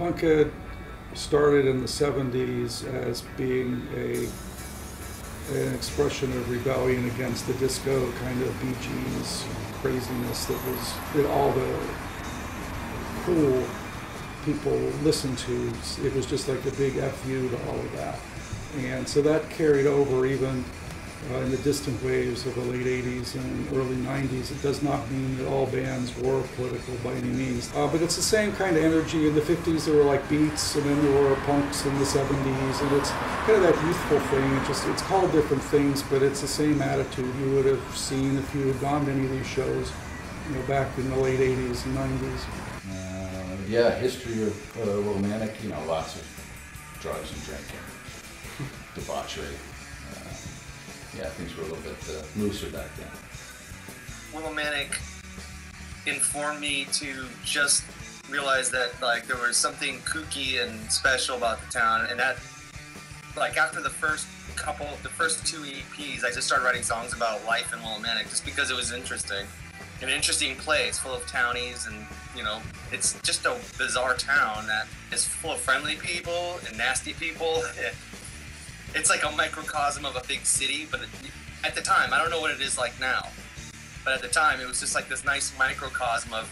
punk had started in the 70s as being an expression of rebellion against the disco kind of Bee Gees craziness that all the cool people listened to. It was just like a big FU to all of that. And so that carried over even in the distant waves of the late 80s and early 90s. It does not mean that all bands were political by any means. But it's the same kind of energy. In the 50s there were like Beats, and then there were punks in the 70s, and it's kind of that youthful thing. It's called different things, but it's the same attitude you would have seen if you had gone to any of these shows, back in the late 80s and 90s. Yeah, history of Willimantic, lots of drugs and drinking, debauchery. Yeah, things were a little bit looser back then. Willimantic informed me to just realize that there was something kooky and special about the town, and that after the first two EPs, I just started writing songs about life in Willimantic just because it was interesting. An interesting place full of townies, and it's just a bizarre town that is full of friendly people and nasty people. It's like a microcosm of a big city, but at the time, I don't know what it is like now, but at the time it was just like this nice microcosm of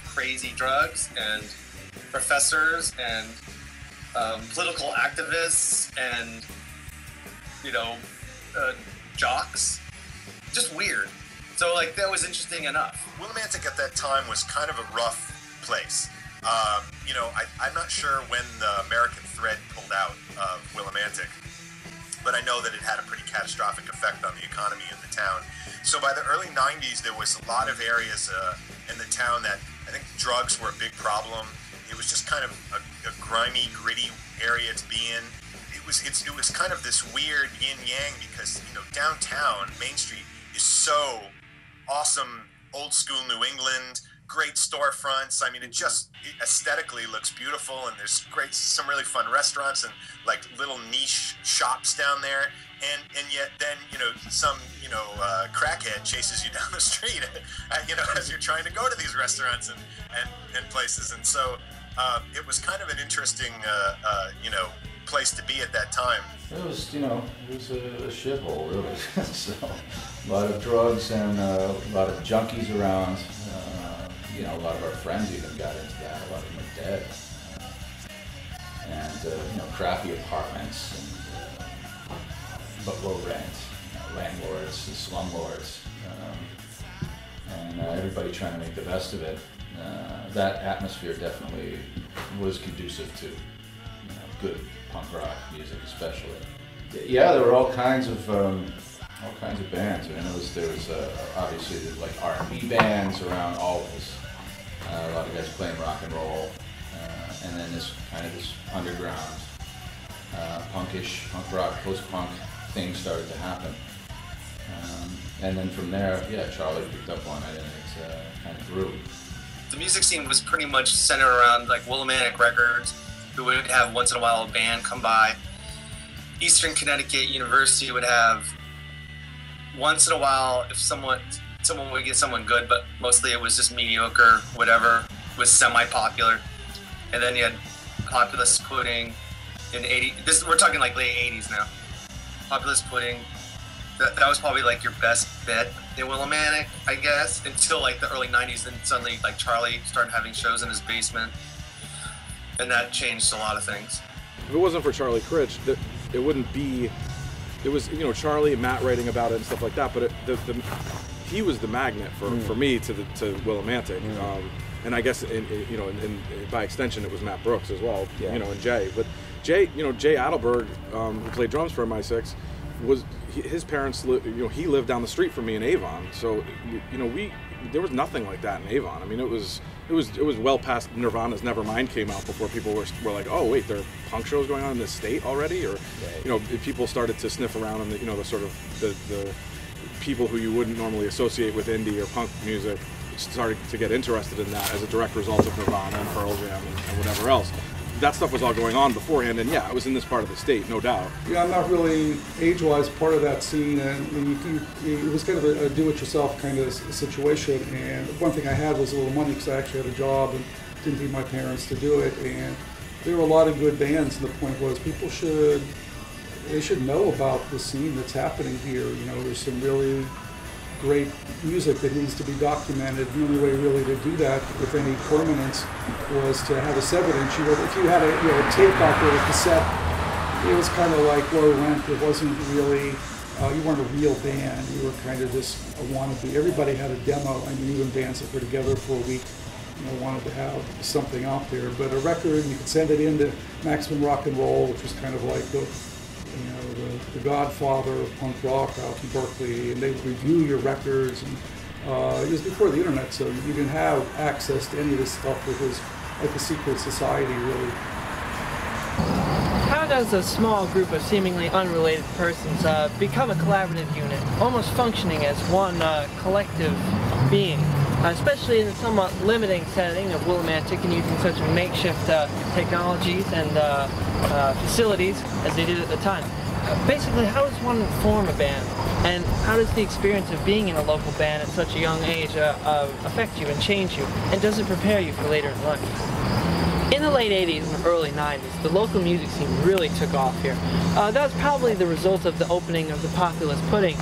crazy drugs and professors and political activists and jocks. Just weird. So that was interesting enough. Willimantic at that time was kind of a rough place. I'm not sure when the American Thread pulled out of Willimantic, but I know that it had a pretty catastrophic effect on the economy of the town. So by the early 90s, there was a lot of areas in the town that I think drugs were a big problem. It was just kind of a grimy, gritty area to be in. It was kind of this weird yin-yang because, downtown, Main Street, is so awesome, old school New England, great storefronts. I mean, it aesthetically looks beautiful, and there's some really fun restaurants and little niche shops down there. And yet then, some, crackhead chases you down the street, as you're trying to go to these restaurants and places. And so it was kind of an interesting, place to be at that time. It was, it was a shithole, really. So, a lot of drugs and a lot of junkies around. A lot of our friends even got into that. A lot of them are dead. And crappy apartments but low rent. Landlords, the slumlords, and everybody trying to make the best of it. That atmosphere definitely was conducive to good punk rock music, especially. Yeah, there were all kinds of bands. There was obviously R&B bands around all of us. A lot of guys playing rock and roll, and then this underground punkish, punk rock, post-punk thing started to happen. And then from there, Charlie picked up on it, and it kind of grew. The music scene was pretty much centered around Willimantic Records, who would have once in a while a band come by. Eastern Connecticut University would have once in a while, if someone would get someone good, but mostly it was just mediocre, whatever, was semi-popular. And then you had Populist Pudding in the 80s. We're talking late 80s now. Populist Pudding, that was probably your best bet in Willimantic, I guess, until the early 90s. Then suddenly Charlie started having shows in his basement, and that changed a lot of things. If it wasn't for Charlie Krich, it wouldn't be. It was Charlie and Matt writing about it and stuff like that, but he was the magnet for me to Willimantic, and I guess by extension it was Matt Brooks as well, and Jay. But Jay Adelberg, who played drums for MI6, his parents he lived down the street from me in Avon, so there was nothing like that in Avon. I mean, it was well past Nirvana's Nevermind came out before people were like, oh wait, there are punk shows going on in this state already, or people started to sniff around in the sort of the people who you wouldn't normally associate with indie or punk music started to get interested in that as a direct result of Nirvana and Pearl Jam and whatever else. That stuff was all going on beforehand, and I was in this part of the state, no doubt. Yeah, I'm not really age-wise part of that scene, and it was kind of a do-it-yourself kind of situation. And one thing I had was a little money because I actually had a job and didn't need my parents to do it, and there were a lot of good bands, and the point was people should know about the scene that's happening here. You know, there's some really great music that needs to be documented. The only way really to do that with any permanence was to have a 7-inch. If you had a tape out there, a cassette, it was kind of like low rent. It wasn't really, you weren't a real band. You were kind of just a wannabe. Everybody had a demo. I mean, even bands that were together for a week, you know, wanted to have something out there. But a record, you could send it into Maximum Rock and Roll, which was kind of like the godfather of punk rock out in Berkeley, and they would review your records. And it was before the internet, so you didn't have access to any of this stuff. It was like a secret society, really. How does a small group of seemingly unrelated persons become a collaborative unit, almost functioning as one collective being, especially in the somewhat limiting setting of Willimantic and using such makeshift technologies and facilities as they did at the time? Basically, how does one form a band, and how does the experience of being in a local band at such a young age affect you and change you, and does it prepare you for later in life? In the late 80s and early 90s, the local music scene really took off here. That was probably the result of the opening of the Populous Pudding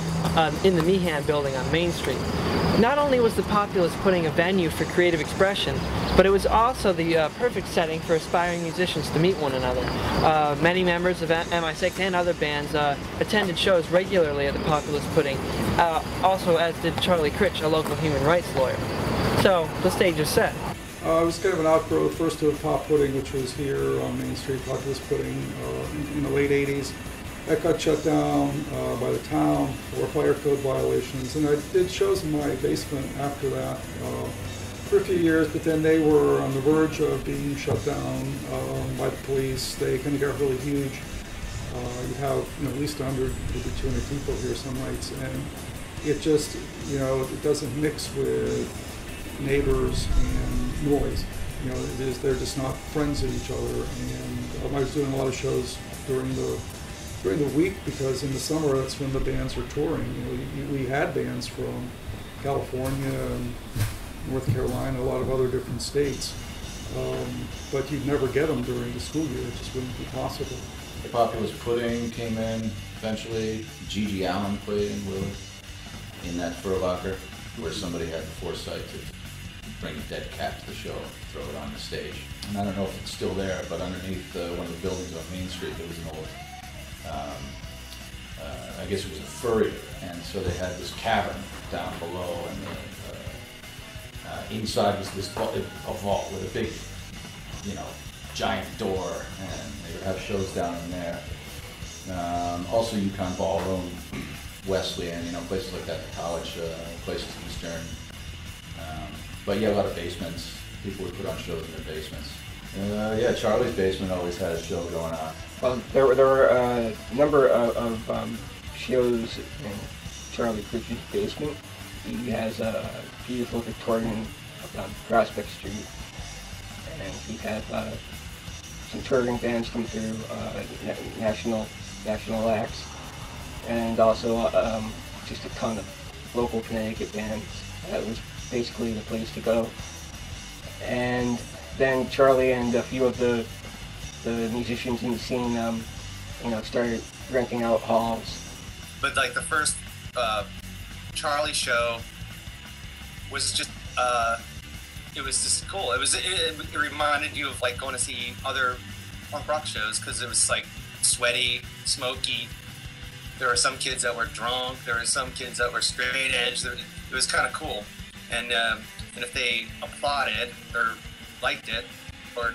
in the Meehan building on Main Street. Not only was the Populous Pudding a venue for creative expression, but it was also the perfect setting for aspiring musicians to meet one another. Many members of MI6 and other bands attended shows regularly at the Populous Pudding, also as did Charlie Krich, a local human rights lawyer. So, the stage is set. It was kind of an outgrowth, first of Pop Pudding, which was here on Main Street, Populous Pudding, in the late 80s. That got shut down by the town for fire code violations, and I did shows in my basement after that for a few years, but then they were on the verge of being shut down by the police. They kind of got really huge. You'd have at least 100, maybe 200 people here some nights, and it just, it doesn't mix with neighbors and noise. They're just not friends of each other. And I was doing a lot of shows during the week, because in the summer that's when the bands are touring. We had bands from California and North Carolina, a lot of other different states, but you'd never get them during the school year. It just wouldn't be possible. The Populous Pudding came in eventually. Gigi Allen played in Willie in that fur locker, where somebody had the foresight to bring a dead cat to the show and throw it on the stage. And I don't know if it's still there, but underneath one of the buildings on Main Street, there was an old, I guess it was a furrier, and so they had this cavern down below, and inside was this a vault with a big, giant door, and they would have shows down in there. Also Yukon Ballroom, Wesleyan, places like that, the college places, Eastern. But yeah, a lot of basements. People would put on shows in their basements. Yeah, Charlie's basement always had a show going on. Well, there were a number of shows in Charlie Krich's basement. He has a beautiful Victorian on Prospect Street, and he had some touring bands come through, national acts, and also just a ton of local Connecticut bands. That was basically the place to go. And then Charlie and a few of the musicians in the scene, started renting out halls. But like the first Charlie show was just, it was just cool. It reminded you of like going to see other punk rock shows, because it was like sweaty, smoky. There were some kids that were drunk. There were some kids that were straight edge. It was kind of cool. And if they applauded or liked it or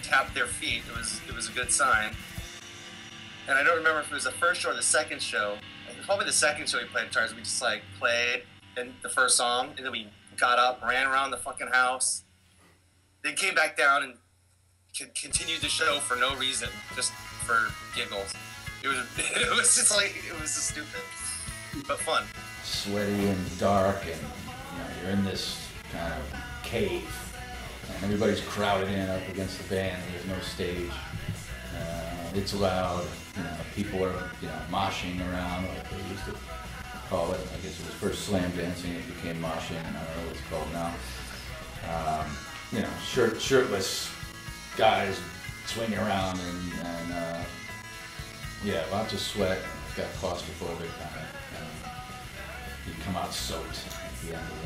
tapped their feet, it was a good sign. And I don't remember if it was the first show or the second show. Probably the second show we played guitars. We just like played in the first song, and then we got up, ran around the fucking house, then came back down and continued the show for no reason, just for giggles. It was just stupid, but fun. Sweaty and dark, and you're in this kind of cave, and everybody's crowded in up against the band, and there's no stage. It's loud. People are moshing around, like they used to call it. I guess it was first slam dancing, it became moshing, and I don't know what it's called now. you know, shirtless guys swinging around and yeah, lots of sweat, got claustrophobic kind of. You'd come out soaked at the end of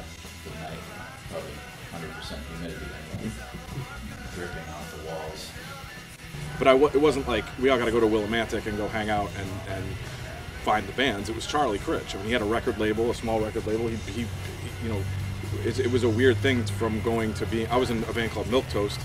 the night, probably 100% humidity anyway, dripping off the walls. But it wasn't like we all got to go to Willimantic and go hang out and find the bands. It was Charlie Krich. I mean, he had a record label, a small record label. He you know, it was a weird thing from going to being. I was in a band called Milk Toast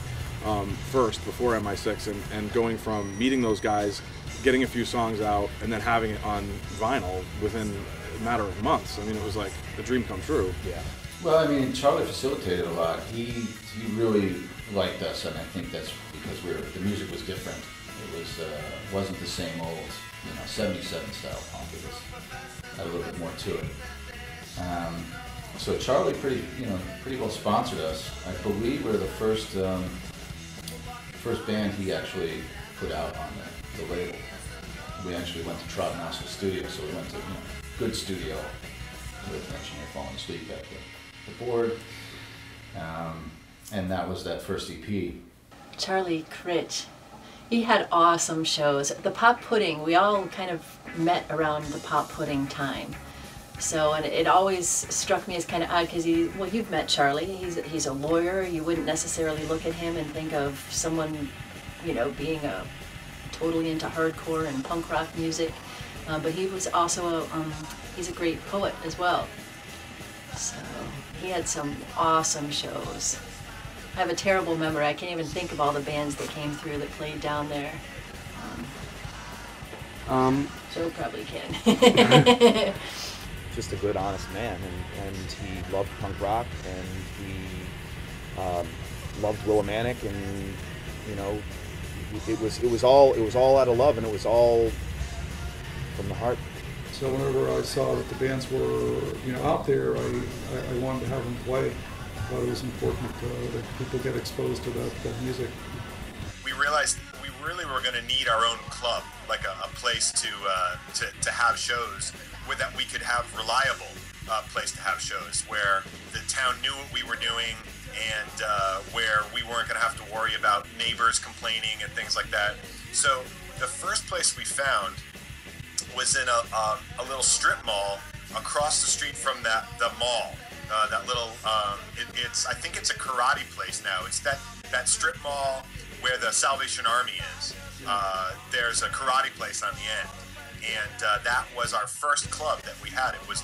first before MI6, and going from meeting those guys, getting a few songs out, and then having it on vinyl within a matter of months. I mean, it was like a dream come true. Yeah. Well, I mean, Charlie facilitated a lot. He really liked us, and I think that's because the music was different. It wasn't the same old, you know, 77 style punk. It had a little bit more to it. So Charlie pretty well sponsored us. I believe we're the first band he actually put out on the label. We actually went to Trot Mouse Studio, so we went to, you know, good studio with an engineer falling asleep at the board, and that was that first EP. Charlie Krich, he had awesome shows. The Pop Pudding, we all kind of met around the Pop Pudding time. So, and it always struck me as kind of odd because you've met Charlie. He's a lawyer. You wouldn't necessarily look at him and think of someone, you know, being totally into hardcore and punk rock music. But he was also he's a great poet as well. So he had some awesome shows. I have a terrible memory. I can't even think of all the bands that came through that played down there. Joe probably can. Just a good, honest man, and he loved punk rock, and he loved Willimantic, and you know, it was all out of love, and it was all from the heart. So whenever I saw that the bands were, you know, out there, I wanted to have them play. I thought it was important that people get exposed to that music. We realized we really were going to need our own club, like a place to have shows, where that we could have reliable place to have shows, where the town knew what we were doing, and where we weren't going to have to worry about neighbors complaining and things like that. So the first place we found was in a little strip mall across the street from the mall. That little, I think it's a karate place now. It's that strip mall where the Salvation Army is. There's a karate place on the end. And that was our first club that we had. It was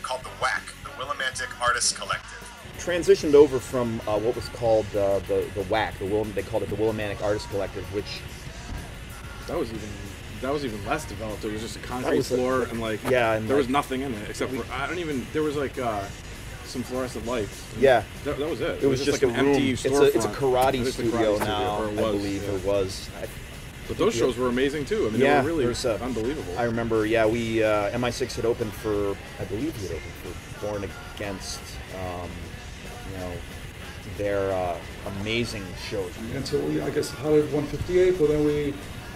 called the WAC, the Willimantic Artists Collective. Transitioned over from what was called the WAC, they called it the Willimantic Artists Collective, which that was even less developed. It was just a concrete floor, and like, yeah, and there was nothing in it except for there was like some fluorescent lights. Yeah, that was it. It was just like an empty storefront. It's a karate studio now, I believe, or was. But those shows were amazing too. I mean, yeah, they were really unbelievable. I remember, yeah, we MI6 had opened for, I believe he had opened for Born Against, you know, their amazing shows. Until I guess Highway 158, but then we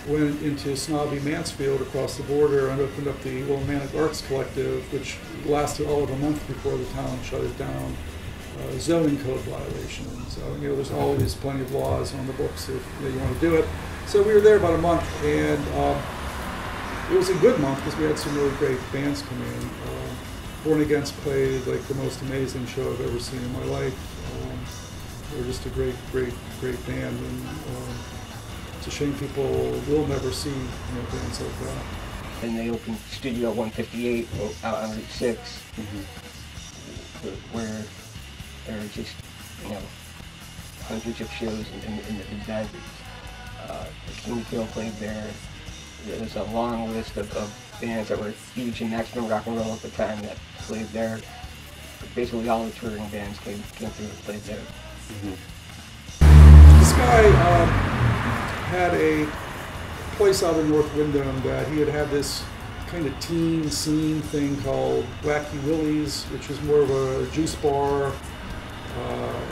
went into snobby Mansfield across the border and opened up the Willimantic Arts Collective, which lasted all of a month before the town shut it down. Zoning code violations. You know, there's always plenty of laws on the books if you want to do it. So we were there about a month, and it was a good month because we had some really great bands come in. Born Against played like the most amazing show I've ever seen in my life. They were just a great band, and it's a shame people will never see, you know, bands like that. And they opened Studio 158 out on Route 6, where there were just, you know, hundreds of shows in the mid-90s. Kingfield played there. There was a long list of bands that were huge in maximum rock and roll at the time that played there. Basically all the touring bands came through and played there. Mm-hmm. This guy had a place out in North Windham that he had this kind of teen scene thing called Wacky Willie's, which is more of a juice bar,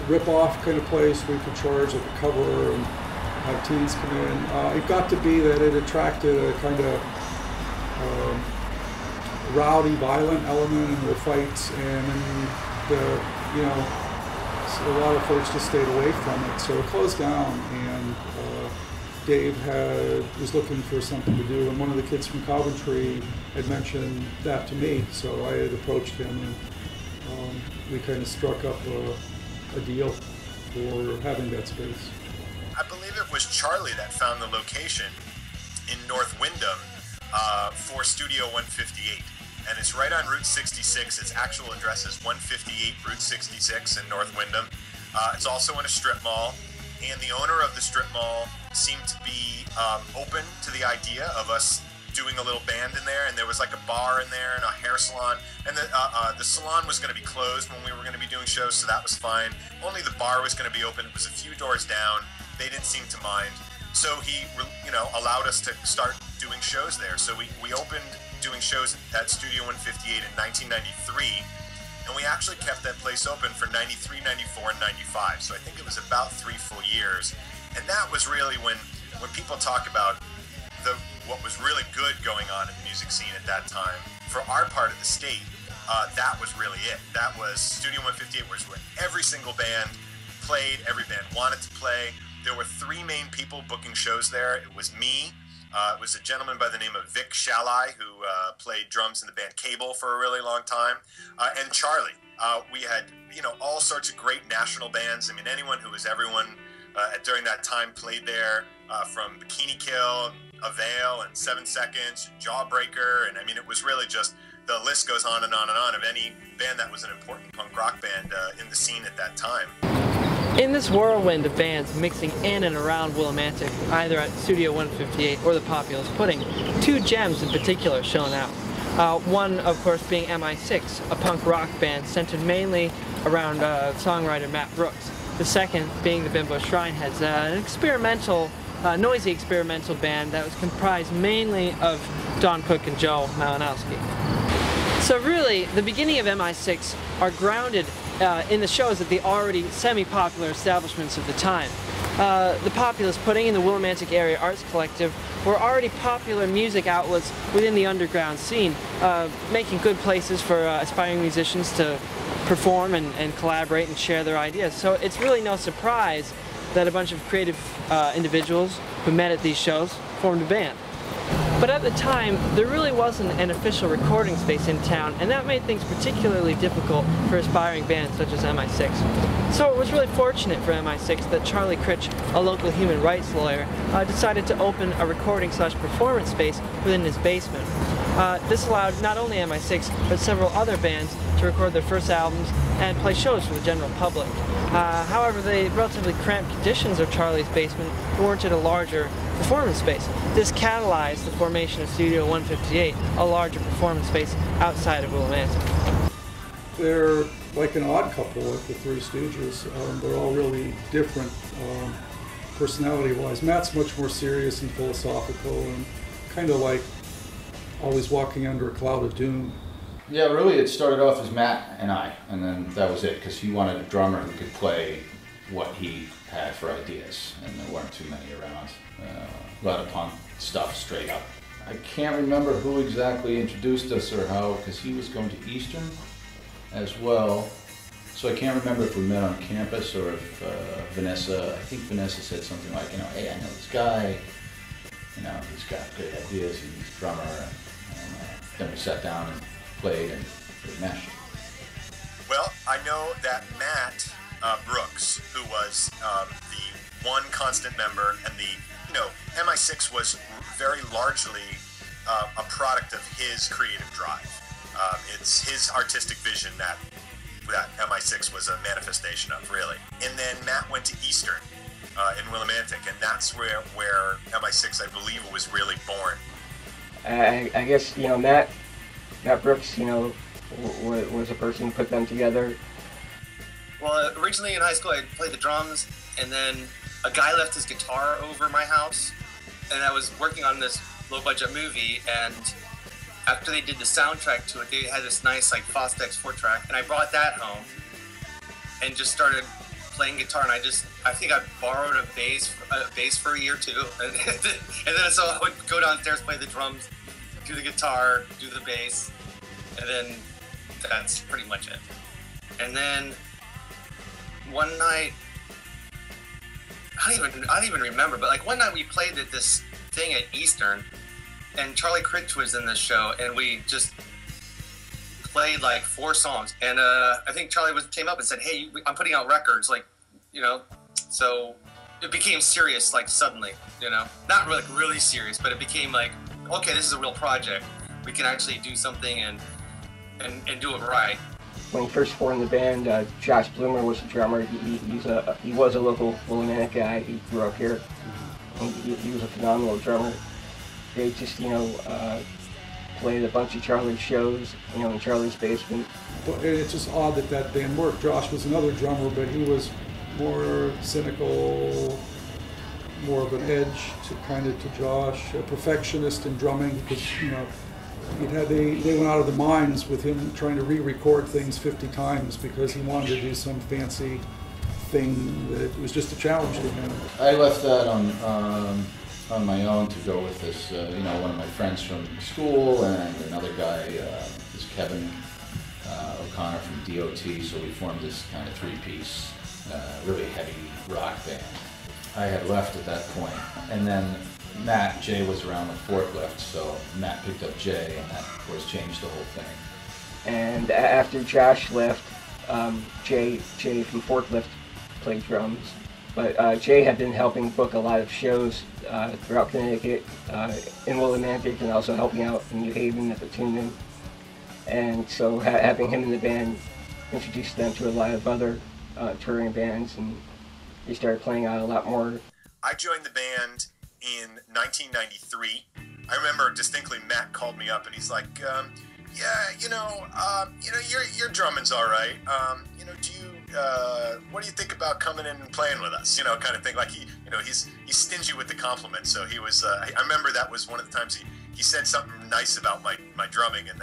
rip-off kind of place where you could charge like a cover and have teens come in. It got to be that it attracted a kind of rowdy, violent element in the fights, and the, you know, a lot of folks just stayed away from it, so it closed down. And Dave was looking for something to do, and one of the kids from Coventry had mentioned that to me, so I had approached him, and we kind of struck up a deal for having that space. I believe it was Charlie that found the location in North Windham for Studio 158. And it's right on Route 66. Its actual address is 158 Route 66 in North Windham. It's also in a strip mall. And the owner of the strip mall seemed to be open to the idea of us doing a little band in there. And there was like a bar in there and a hair salon. And the salon was going to be closed when we were going to be doing shows, so that was fine. Only the bar was going to be open. It was a few doors down. They didn't seem to mind. So he, allowed us to start doing shows there. So we opened doing shows at Studio 158 in 1993, and we actually kept that place open for 93, 94, and 95. So I think it was about 3 full years. And that was really when people talk about what was really good going on in the music scene at that time. For our part of the state, that was really it. That was Studio 158 was where every single band played, every band wanted to play. There were 3 main people booking shows there. It was me. It was a gentleman by the name of Vic Shalai, who played drums in the band Cable for a really long time, and Charlie. We had, all sorts of great national bands. I mean, anyone who was everyone during that time played there, from Bikini Kill, Avail, and 7 Seconds, Jawbreaker, and I mean, it was really just, the list goes on and on and on of any band that was an important punk rock band in the scene at that time. In this whirlwind of bands mixing in and around Willimantic, either at Studio 158 or the Populous Pudding, 2 gems in particular shone out. One, of course, being MI6, a punk rock band centered mainly around songwriter Matt Brooks. The second being the Bimbo Shrineheads, an experimental, noisy experimental band that was comprised mainly of Don Cook and Joe Malinowski. So really, the beginning of MI6 are grounded in the shows at the already semi-popular establishments of the time. The Populous Pudding and the Willimantic Area Arts Collective were already popular music outlets within the underground scene, making good places for aspiring musicians to perform and collaborate and share their ideas. So it's really no surprise that a bunch of creative individuals who met at these shows formed a band. But at the time, there really wasn't an official recording space in town, and that made things particularly difficult for aspiring bands such as MI6. So it was really fortunate for MI6 that Charlie Krich, a local human rights lawyer, decided to open a recording/performance space within his basement. This allowed not only MI6, but several other bands to record their first albums and play shows for the general public. However, the relatively cramped conditions of Charlie's basement warranted a larger performance space. This catalyzed the formation of Studio 158, a larger performance space outside of Willimantic. They're like an odd couple, like the Three Stooges. They're all really different personality-wise. Matt's much more serious and philosophical and kind of like always walking under a cloud of doom. Yeah, really it started off as Matt and I, and then that was it, because he wanted a drummer who could play what he had for ideas, and there weren't too many around. A lot of punk stuff straight up. I can't remember who exactly introduced us or how, because he was going to Eastern as well. So I can't remember if we met on campus or if Vanessa, I think Vanessa said something like, hey, I know this guy, he's got great ideas, he's a drummer, and then we sat down and played and we meshed. Well, I know that Matt Brooks, who was the one constant member, and MI6 was very largely a product of his creative drive. It's his artistic vision that MI6 was a manifestation of, really. And then Matt went to Eastern in Willimantic, and that's where MI6, I believe, was really born. I guess, Matt Brooks, was a person who put them together. Well, originally in high school, I played the drums, and then a guy left his guitar over my house, and I was working on this low-budget movie, and after they did the soundtrack to it, they had this nice, Fostex 4-track, and I brought that home and just started playing guitar, and I think I borrowed a bass for a year, too, and then so I would go downstairs, play the drums, do the guitar, do the bass, and then that's pretty much it. And then one night, I don't even remember, but like one night we played at this thing at Eastern, and Charlie Krich was in this show, and we just played like 4 songs, and I think Charlie came up and said, "Hey, I'm putting out records," like, you know, so it became serious like suddenly, you know, not really serious, but it became like, okay, this is a real project. We can actually do something and do it right. When he first formed the band, Josh Bloomer was the drummer. He was a local Willimantic guy. He grew up here. He was a phenomenal drummer. They just, you know, played a bunch of Charlie's shows, you know, in Charlie's basement. But it's just odd that band worked. Josh was another drummer, but he was more cynical, more of an edge to Josh, a perfectionist in drumming, because, you know, they went out of their minds with him trying to re-record things 50 times because he wanted to do some fancy thing that was just a challenge to him. I left that on my own to go with this, you know, one of my friends from school and another guy, this Kevin O'Connor from DOT, so we formed this kind of 3-piece, really heavy rock band. I had left at that point, and then Jay was around with Forklift, so Matt picked up Jay, and that of course changed the whole thing. And after Josh left, Jay from Forklift played drums. But Jay had been helping book a lot of shows throughout Connecticut, in Willimantic, and also helping out in New Haven at the Tune-In. And so having him in the band introduced them to a lot of other touring bands, and they started playing out a lot more. I joined the band in 1993. I remember distinctly Matt called me up and he's like, yeah, your drumming's all right. What do you think about coming in and playing with us? You know, kind of thing. Like he's stingy with the compliments. So he was. I remember that was one of the times he said something nice about my drumming, and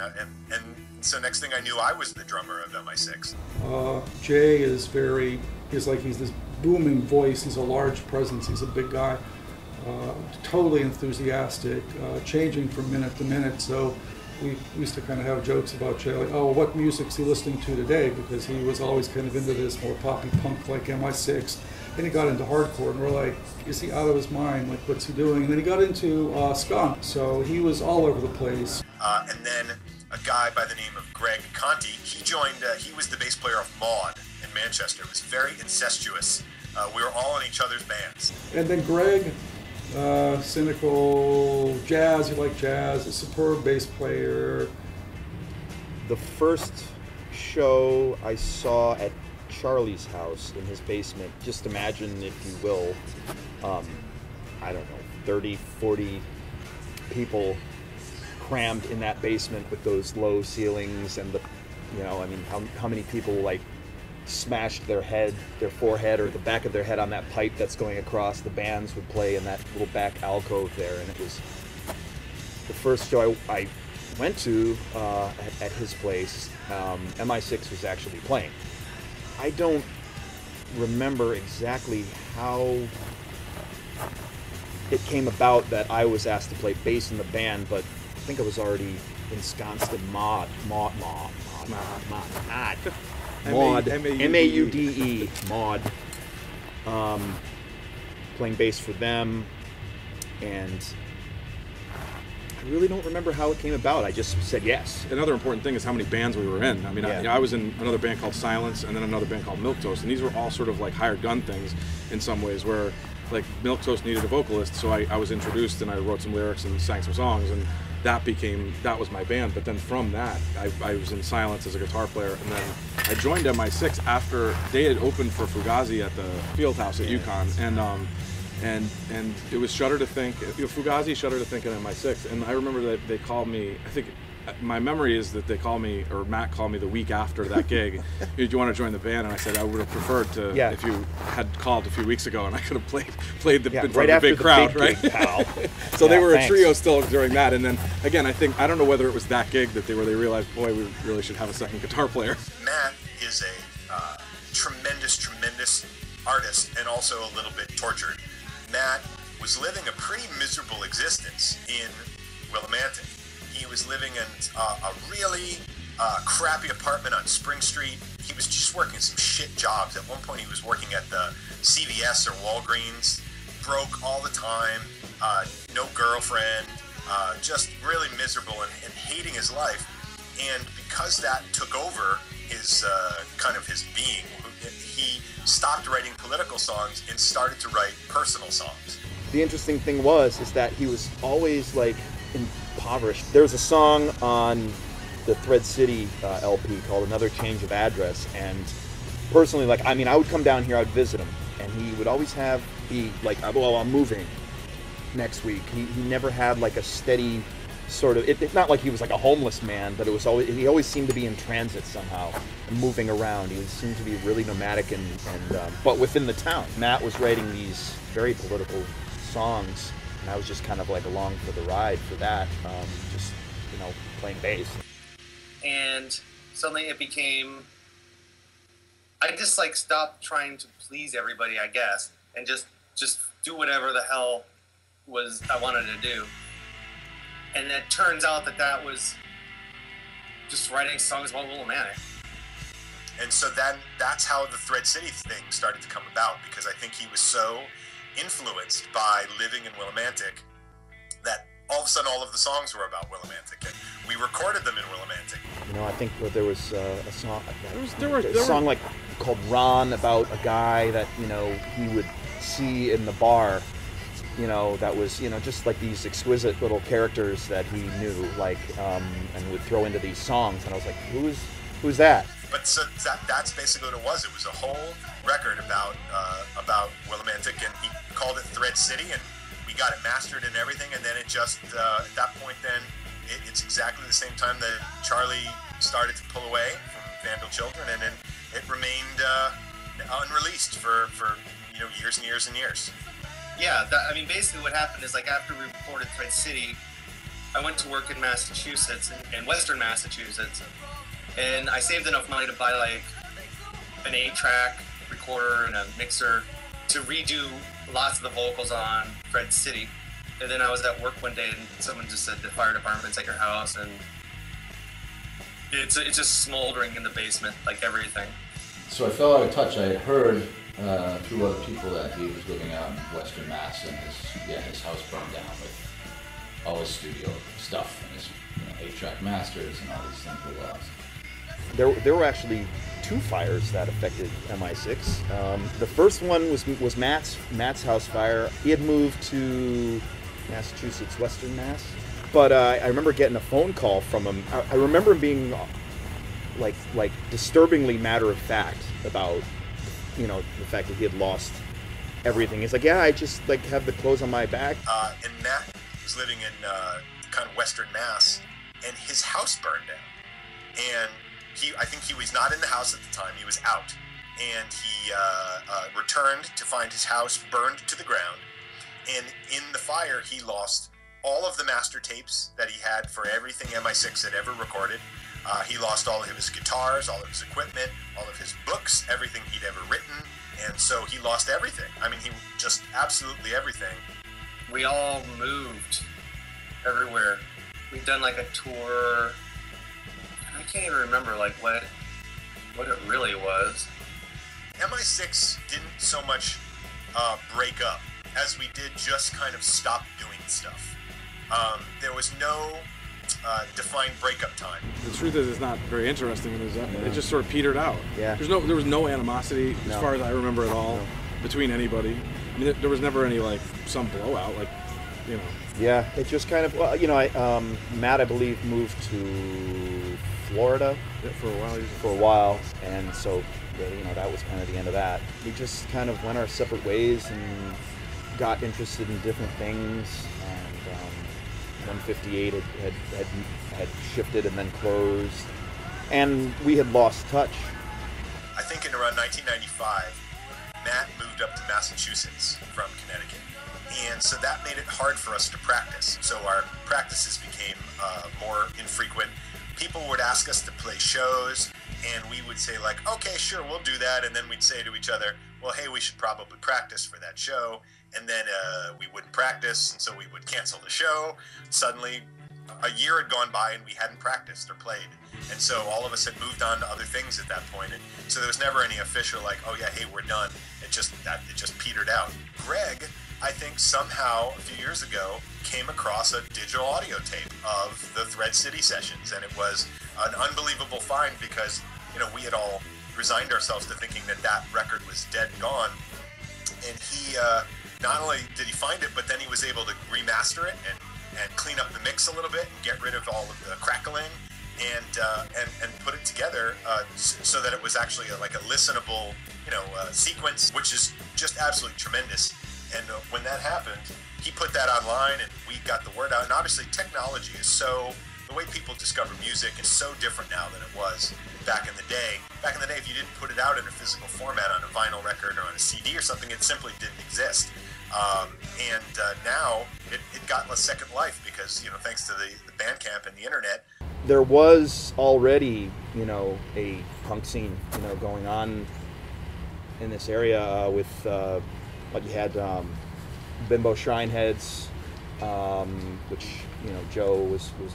so next thing I knew, I was the drummer of MI6. Jay is he's this booming voice. He's a large presence. He's a big guy. Totally enthusiastic, changing from minute to minute. So we used to kind of have jokes about Jay, like, oh, what music's he listening to today? Because he was always kind of into this more poppy punk like MI6. Then he got into hardcore, and we're like, is he out of his mind? Like, what's he doing? And then he got into skunk. So he was all over the place. And then a guy by the name of Greg Conte, he joined, he was the bass player of Maude in Manchester. It was very incestuous. We were all in each other's bands. And then Greg, cynical, jazz, he liked jazz, a superb bass player. The first show I saw at Charlie's house in his basement, just imagine, if you will, I don't know, 30, 40 people crammed in that basement with those low ceilings, and how many people like smashed their forehead or the back of their head on that pipe that's going across. The bands would play in that little back alcove there, and it was the first show I went to at his place. MI6 was actually playing. I don't remember exactly how it came about that I was asked to play bass in the band, but I think I was already ensconced in Maude, M-A-U-D-E, Maude, playing bass for them, and I really don't remember how it came about. I just said yes. Another important thing is how many bands we were in. I mean, I was in another band called Silence, and then another band called Milquetoast, and these were all sort of like hired gun things in some ways, where like Milquetoast needed a vocalist, so I was introduced and I wrote some lyrics and sang some songs, and that was my band. But then from that, I was in Silence as a guitar player, and then I joined MI6 after they had opened for Fugazi at the Field House at UConn, and it was Shudder to Think, Fugazi, Shudder to Think, and MI6. And I remember that they called me, I think my memory is that they called me, or Matt called me the week after that gig. Do you want to join the band? And I said I would have preferred to if you had called a few weeks ago and I could have played in front of the big crowd, right? Pal. So they were a trio still during that. And then again, I don't know whether it was that gig that they realized, boy, we really should have a second guitar player. Matt is a tremendous artist, and also a little bit tortured. Matt was living a pretty miserable existence in Willimantic. He was living in a really crappy apartment on Spring Street. he was just working some shit jobs. At one point, he was working at the CVS or Walgreens, broke all the time, no girlfriend, just really miserable and hating his life. And because that took over his kind of his being, he stopped writing political songs and started to write personal songs. The interesting thing is that he was always like impoverished. There's a song on the Thread City LP called Another Change of Address, and personally, like, I mean, I would come down here, I would visit him, and he would always be like, well, I'm moving next week. He never had like a steady sort of, it's not like he was like a homeless man, but he always seemed to be in transit somehow, moving around. He seemed to be really nomadic and but within the town. Matt was writing these very political songs, and I was just kind of like along for the ride for that, just, you know, playing bass. And suddenly it became, I just like stopped trying to please everybody, I guess, and just do whatever the hell I wanted to do. And it turns out that was just writing songs about Willimantic. And so then that's how the Thread City thing started to come about, because I think he was so influenced by living in Willimantic that all of a sudden all of the songs were about Willimantic, and we recorded them in Willimantic. You know, I think there was a song, a song like called Ron, about a guy that, you know, he would see in the bar, you know, that was, you know, just like these exquisite little characters that he knew, like, and would throw into these songs, and I was like, who's that? But so that's basically what it was. It was a whole record about Willimantic, and he called it Thread City, and we got it mastered and everything, and then it just, at that point then, it's exactly the same time that Charlie started to pull away from Vandal Children, and then it remained unreleased for you know, years and years and years. Yeah, I mean, basically what happened is, like, after we recorded Thread City, I went to work in Massachusetts, in Western Massachusetts, and I saved enough money to buy, like, an 8-track recorder and a mixer to redo lots of the vocals on Thread City. And then I was at work one day, and someone just said, the fire department's at your house, and it's just smoldering in the basement, like everything. So I fell out of touch. I had heard through other people that he was living out in Western Mass, and his house burned down with all his studio stuff and his 8-track masters and all these things were lost. There were actually 2 fires that affected MI6. The first one was Matt's house fire. He had moved to Massachusetts, Western Mass. But I remember getting a phone call from him. I remember him being like disturbingly matter-of-fact about, you know, the fact that he had lost everything. He's like, yeah, I just like have the clothes on my back. And Matt was living in kind of Western Mass, and his house burned down. And I think he was not in the house at the time. He was out, and he returned to find his house burned to the ground. And in the fire, he lost all of the master tapes that he had for everything MI6 had ever recorded. He lost all of his guitars, all of his equipment, all of his books, everything he'd ever written. And so he lost everything. I mean, he just absolutely everything. We all moved everywhere. We'd done like a tour. I can't even remember like what it really was. MI6 didn't so much break up as we did just kind of stop doing stuff. There was no defined breakup time. The truth is, it's not very interesting. It just sort of petered out. Yeah. There was no animosity, as far as I remember at all, between anybody. I mean, there was never any like some blowout, like, you know. Yeah, it just kind of, well, you know, Matt, I believe, moved to Florida for a while, and so, you know, that was kind of the end of that. We just kind of went our separate ways and got interested in different things, and 158 had shifted and then closed, and we had lost touch. I think in around 1995, Matt moved up to Massachusetts from Connecticut, and so that made it hard for us to practice. So our practices became more infrequent. People would ask us to play shows, and we would say like, okay, sure, we'll do that, and then we'd say to each other, well, hey, we should probably practice for that show, and then we wouldn't practice, and so we would cancel the show. Suddenly, a year had gone by and we hadn't practiced or played. And so all of us had moved on to other things at that point. And so there was never any official like, oh yeah, hey, we're done. It just petered out. Greg, I think somehow a few years ago came across a digital audio tape of the Thread City sessions, and it was an unbelievable find because, you know, we had all resigned ourselves to thinking that that record was dead and gone. And he, not only did he find it, but then he was able to remaster it and clean up the mix a little bit and get rid of all of the crackling and put it together so that it was actually like a listenable, you know, sequence, which is just absolutely tremendous. And when that happened, he put that online and we got the word out. And obviously technology is so, the way people discover music is so different now than it was back in the day. Back in the day, if you didn't put it out in a physical format on a vinyl record or on a CD or something, it simply didn't exist. Now it got a second life because, you know, thanks to the Bandcamp and the internet. There was already, you know, a punk scene, you know, going on in this area with, like you had Bimbo Shrineheads, which, you know,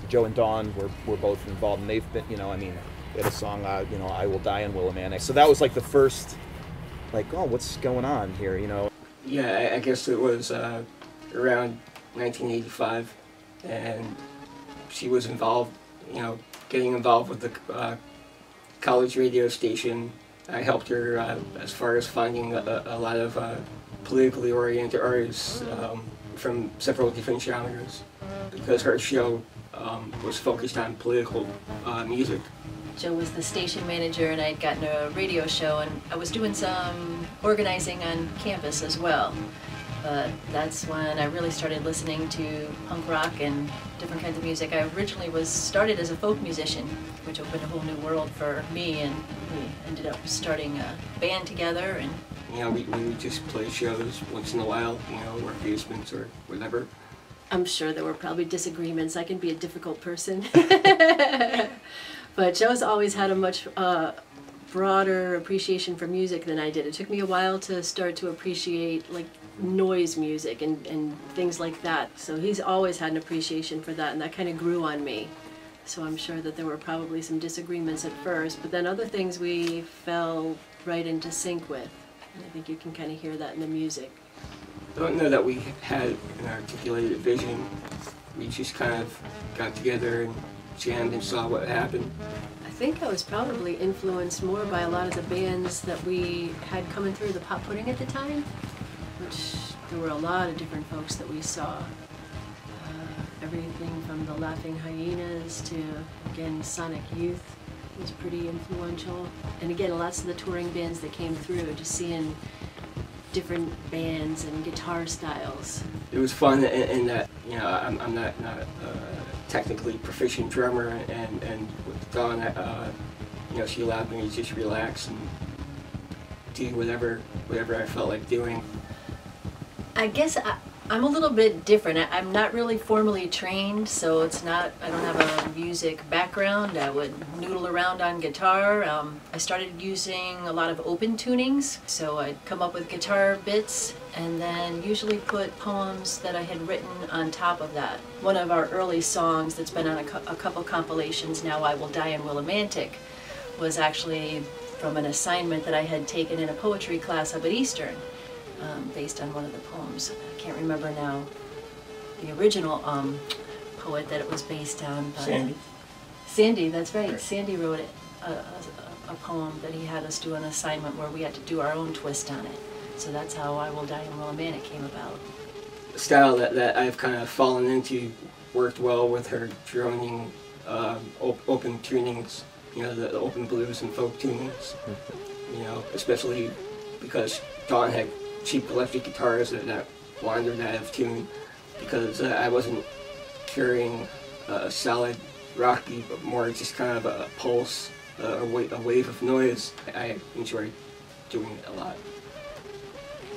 Joe and Dawn were both involved, and they've been, you know, I mean, they had a song, you know, I Will Die in Willimantic. So that was like the first, like, oh, what's going on here, you know? Yeah, I guess it was around 1985, and she was involved, you know, getting involved with the college radio station. I helped her as far as finding a lot of politically oriented artists from several different genres, because her show was focused on political music. Joe was the station manager, and I'd gotten a radio show, and I was doing some organizing on campus as well. But that's when I really started listening to punk rock and different kinds of music. I originally started as a folk musician, which opened a whole new world for me, and we ended up starting a band together. And you know, we would just play shows once in a while, you know, or basements or whatever. I'm sure there were probably disagreements. I can be a difficult person. But Joe's always had a much broader appreciation for music than I did. It took me a while to start to appreciate like noise music and things like that. So he's always had an appreciation for that, and that kind of grew on me. So I'm sure that there were probably some disagreements at first, but then other things we fell right into sync with. And I think you can kind of hear that in the music. I don't know that we had an articulated vision. We just kind of got together and jammed and saw what happened. I think I was probably influenced more by a lot of the bands that we had coming through the Pop Pudding at the time, which there were a lot of different folks that we saw. Everything from the Laughing Hyenas to, again, Sonic Youth was pretty influential. And again, lots of the touring bands that came through, just seeing different bands and guitar styles. It was fun in that, you know, I'm not technically proficient drummer, and with Dawn, you know, she allowed me to just relax and do whatever I felt like doing. I guess I'm a little bit different. I'm not really formally trained, so it's not, I don't have a music background. I would noodle around on guitar. I started using a lot of open tunings, so I'd come up with guitar bits and then usually put poems that I had written on top of that. One of our early songs that's been on a couple compilations now, I Will Die in Willimantic, was actually from an assignment that I had taken in a poetry class up at Eastern. Based on one of the poems. I can't remember now the original poet that it was based on. But Sandy. Sandy, that's right. Sandy wrote it, a poem that he had us do an assignment where we had to do our own twist on it. So that's how I Will Die in Willimantic came about. The style that I've kind of fallen into worked well with her droning open tunings, you know, the open blues and folk tunings, you know, especially because Dawn had cheap electric guitars that wandered out of tune, because I wasn't carrying a solid rock beat, but more just kind of a pulse, a wave of noise. I enjoyed doing it a lot.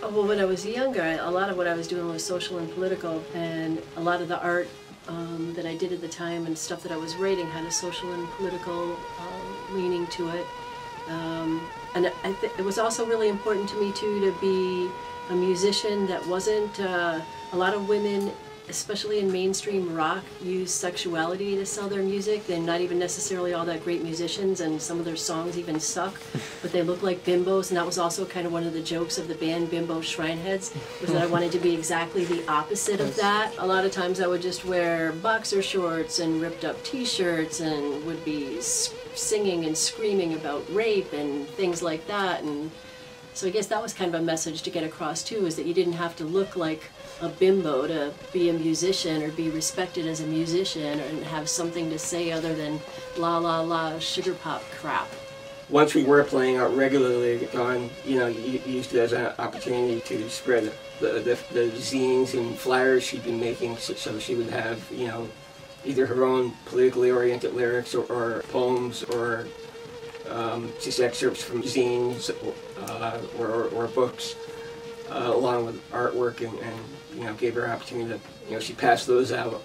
Well, when I was younger, a lot of what I was doing was social and political, and a lot of the art that I did at the time and stuff that I was writing had a social and political leaning to it. And it was also really important to me, too, to be a musician that wasn't, a lot of women especially in mainstream rock, use sexuality to sell their music. They're not even necessarily all that great musicians, and some of their songs even suck, but they look like bimbos, and that was also kind of one of the jokes of the band Bimbo Shrineheads, was that I wanted to be exactly the opposite of that. A lot of times I would just wear boxer shorts and ripped up t-shirts and would be singing and screaming about rape and things like that. And so I guess that was kind of a message to get across too, is that you didn't have to look like a bimbo to be a musician or be respected as a musician and have something to say other than la la la sugar pop crap. Once we were playing out regularly, Dawn, you used it as an opportunity to spread the zines and flyers she'd been making, so she would have, either her own politically oriented lyrics or poems or just excerpts from zines or books, along with artwork, and gave her an opportunity to, she passed those out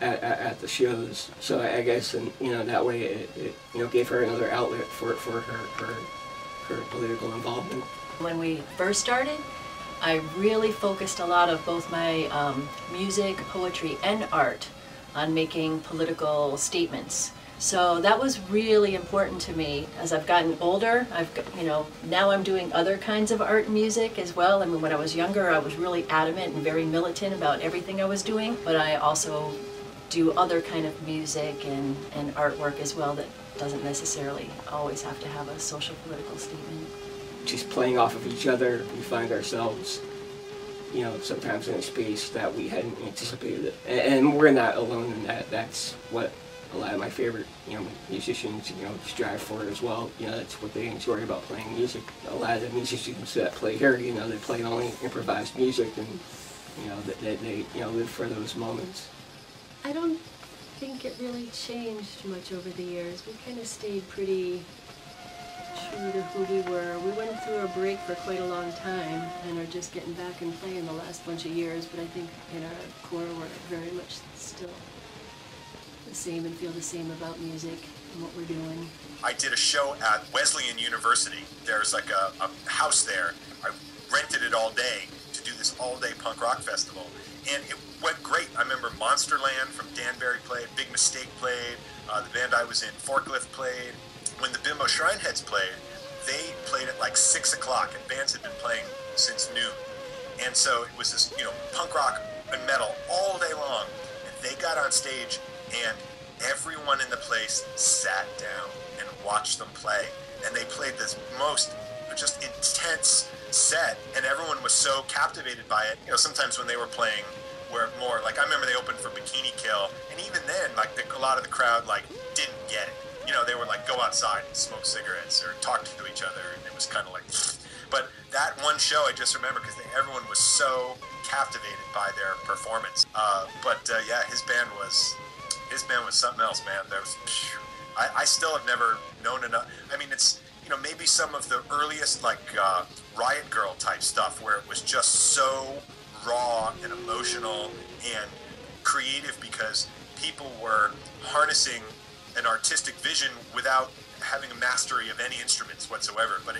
at the shows. So I guess, and that way it gave her another outlet for her political involvement. When we first started, I really focused a lot of both my music, poetry, and art on making political statements. So that was really important to me. As I've gotten older, now I'm doing other kinds of art and music as well. I mean, when I was younger, I was really adamant and very militant about everything I was doing, but I also do other kind of music and artwork as well that doesn't necessarily always have to have a social political statement. Just playing off of each other, we find ourselves, sometimes in a space that we hadn't anticipated. And we're not alone in that. That's what a lot of my favorite, musicians, strive for as well. That's what they enjoy about playing music. A lot of the musicians that play here, they play only improvised music, and, they live for those moments. I don't think it really changed much over the years. We kind of stayed pretty true to who we were. We went through a break for quite a long time and are just getting back and playing the last bunch of years, but I think in our core we're very much still the same and feel the same about music and what we're doing. I did a show at Wesleyan University. There's like a house there. I rented it all day to do this all-day punk rock festival, and it went great. I remember Monsterland from Danbury played, Big Mistake played, the band I was in, Forklift played. When the Bimbo Shrineheads played, they played at like 6 o'clock, and bands had been playing since noon. And so it was this, punk rock and metal all day long. And they got on stage, and everyone in the place sat down and watched them play. And they played this most just intense set, and everyone was so captivated by it. Sometimes when they were playing, were more like, I remember they opened for Bikini Kill, and even then, a lot of the crowd didn't get it. They were like, go outside and smoke cigarettes or talk to each other, and it was kind of like, but that one show I just remember because everyone was so captivated by their performance. Yeah, his band was something else, man. There was, I still have never known enough. I mean, it's, maybe some of the earliest Riot Girl type stuff where it was just so raw and emotional and creative because people were harnessing an artistic vision without having a mastery of any instruments whatsoever. But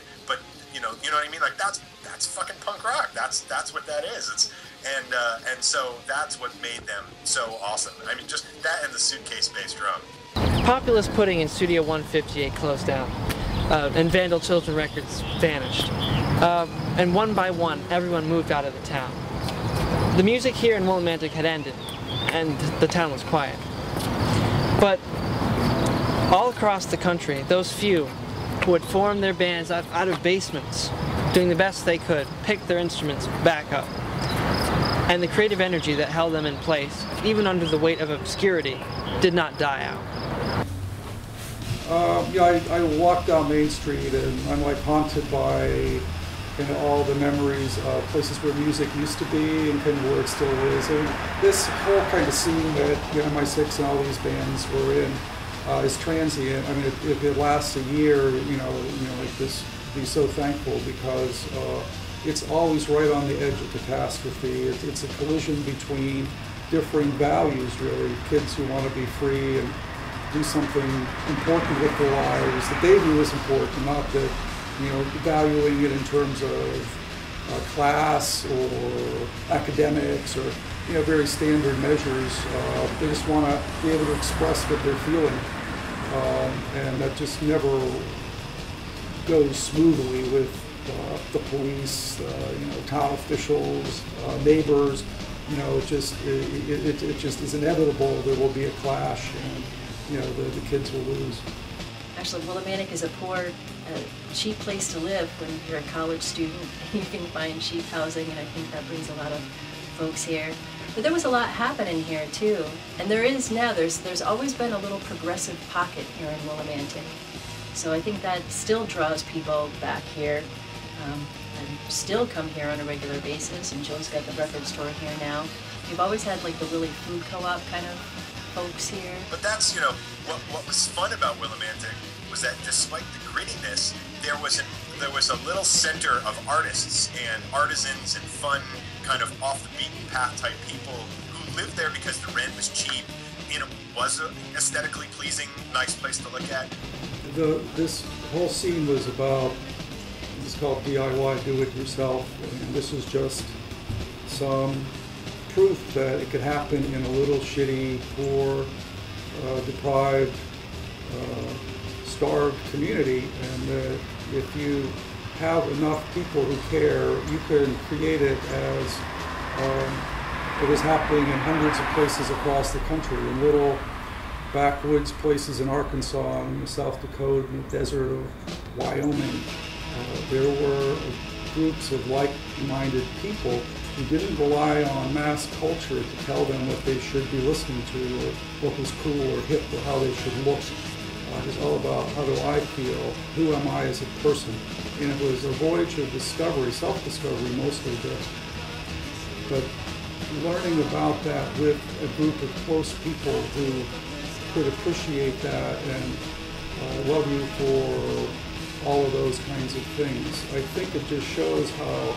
you know what I mean? That's fucking punk rock. That's what that is. And so that's what made them so awesome. I mean, just that and the suitcase bass drum. Populous Pudding in Studio 158 closed down, and Vandal Children Records vanished. And one by one, everyone moved out of the town. The music here in Willimantic had ended, and the town was quiet. But all across the country, those few who had formed their bands out of basements, doing the best they could, picked their instruments back up. And the creative energy that held them in place, even under the weight of obscurity, did not die out. I walk down Main Street and I'm haunted by all the memories of places where music used to be and kind of where it still is. And this whole kind of scene that MI6 and all these bands were in is transient. I mean, if it lasts a year, be so thankful because it's always right on the edge of catastrophe. It's a collision between differing values, really. Kids who want to be free and do something important with their lives that they view as important, not that, valuing it in terms of class or academics or very standard measures. They just want to be able to express what they're feeling, and that just never goes smoothly with the police, town officials, neighbors. It just is inevitable. There will be a clash, and the kids will lose. Actually, Willimantic is a poor, cheap place to live when you're a college student. You can find cheap housing, and I think that brings a lot of folks here. But there was a lot happening here too, and there is now. There's always been a little progressive pocket here in Willimantic, so I think that still draws people back here, and still come here on a regular basis. And Joe's got the record store here now. We've always had like the Willie Food Co-op kind of folks here. But that's, what was fun about Willimantic was that despite the grittiness, there was a little center of artists and artisans and fun, kind of off the beaten path type people who lived there because the rent was cheap and it was an aesthetically pleasing, nice place to look at. This whole scene was about, it's called DIY, do it yourself, and this is just some proof that it could happen in a little shitty, poor, deprived, starved community, and that if you have enough people who care, you can create it as it was happening in hundreds of places across the country, in little backwoods places in Arkansas, in South Dakota, in the desert of Wyoming. There were groups of like-minded people who didn't rely on mass culture to tell them what they should be listening to, or what was cool or hip, or how they should look. It was all about, how do I feel? Who am I as a person? And it was a voyage of discovery, self-discovery mostly, but learning about that with a group of close people who could appreciate that and love you for all of those kinds of things. I think it just shows how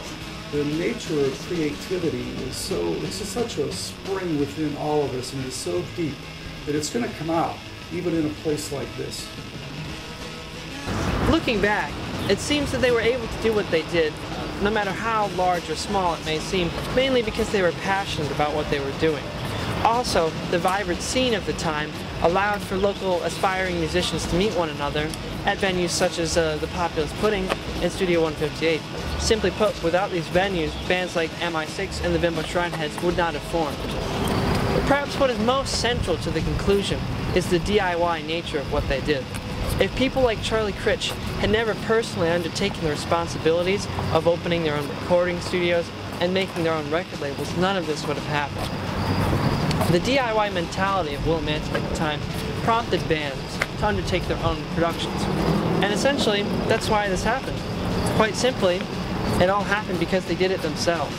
the nature of creativity is it's just such a spring within all of us, and it's so deep that it's going to come out, even in a place like this. Looking back, it seems that they were able to do what they did, no matter how large or small it may seem, mainly because they were passionate about what they were doing. Also, the vibrant scene of the time allowed for local aspiring musicians to meet one another at venues such as the Populous Pudding and Studio 158. Simply put, without these venues, bands like MI6 and the Bimbo Shrineheads would not have formed. But perhaps what is most central to the conclusion is the DIY nature of what they did. If people like Charlie Krich had never personally undertaken the responsibilities of opening their own recording studios and making their own record labels, none of this would have happened. The DIY mentality of Willimantic at the time prompted bands to undertake their own productions. And essentially, that's why this happened. Quite simply, it all happened because they did it themselves.